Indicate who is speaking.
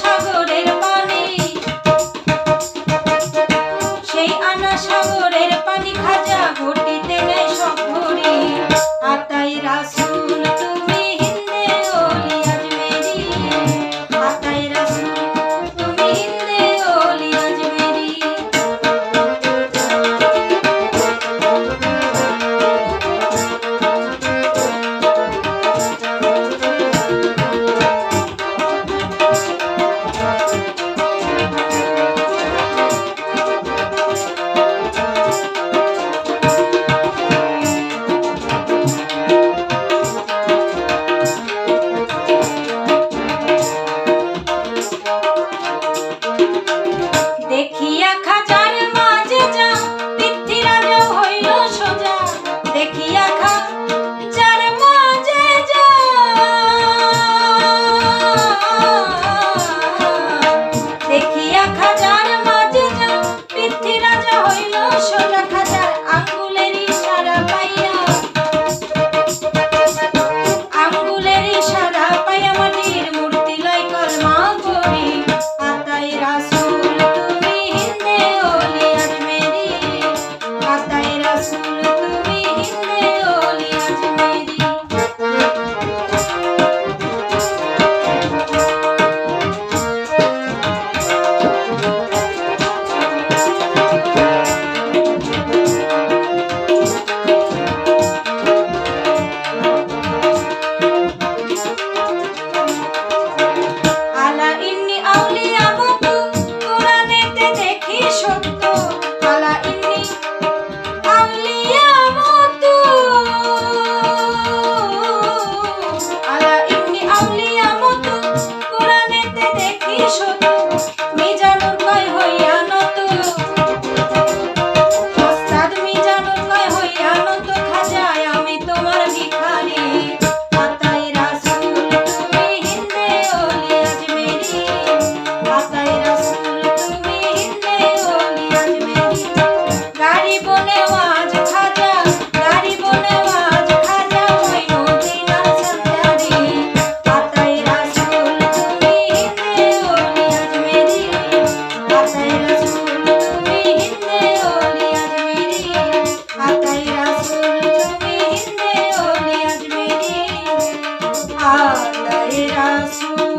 Speaker 1: সাগরের পানি, সেই আনা সাগরের পানি খাজা ঘটিতে নেয় সব ভরি। আতাই রাসূল তুমি হিন্দে ওলি আজমেরি, আতাই রাসূল তুমি হিন্দে ওলি আজমেরি। দেখিয়া খাজার মাঝে যা পৃথ্বীরাজও হইল সোজা, দেখিয়া খাজার মাঝে যা, দেখিয়া খাজার মাঝে যা পৃথ্বীরাজ হইল সোজা। খাজার আঙ্গুলের ইশারা পাইয়া, আঙ্গুলের ইশারা পাইয়া মাটির মূর্তি লয় কলমা পড়ি। আতাই রাসূল তুমি হিন্দে ওলি আজমেরি, আতাই রাসূল তুমি হিন্দে ওলি আজমেরি। আলা ইন্নি আউলিয়া মতু কোরআনেতে দেখি সত্য, আলা ইন্নি আউলিয়া মতু, আলা ইন্নি আউলিয়া মতু কোরআনেতে দেখি সত্য। মিজানুর কয় হইয়া নত, ওস্তাদ মিজানুর কয় হইয়া নত, খাজায় আমি তোমার ভিখারি। আতাই রাসূল তুমি হিন্দে ওলি আজমেরি, আতাই রাসূল তুমি হিন্দে ওলি আজমেরি। গারিব নেওয়াজ খাজা, গারিব নেওয়াজ খাজা মঈনুদ্দিন আল-সানজারি। আতাই রাসূল তুমি হিন্দে ওলি আজমেরি, আতাই রাসূল তুমি হিন্দে ওলি আজমেরি, আতাই রাসূল তুমি হিন্দে ওলি আজমেরি, আতাই রাসূল।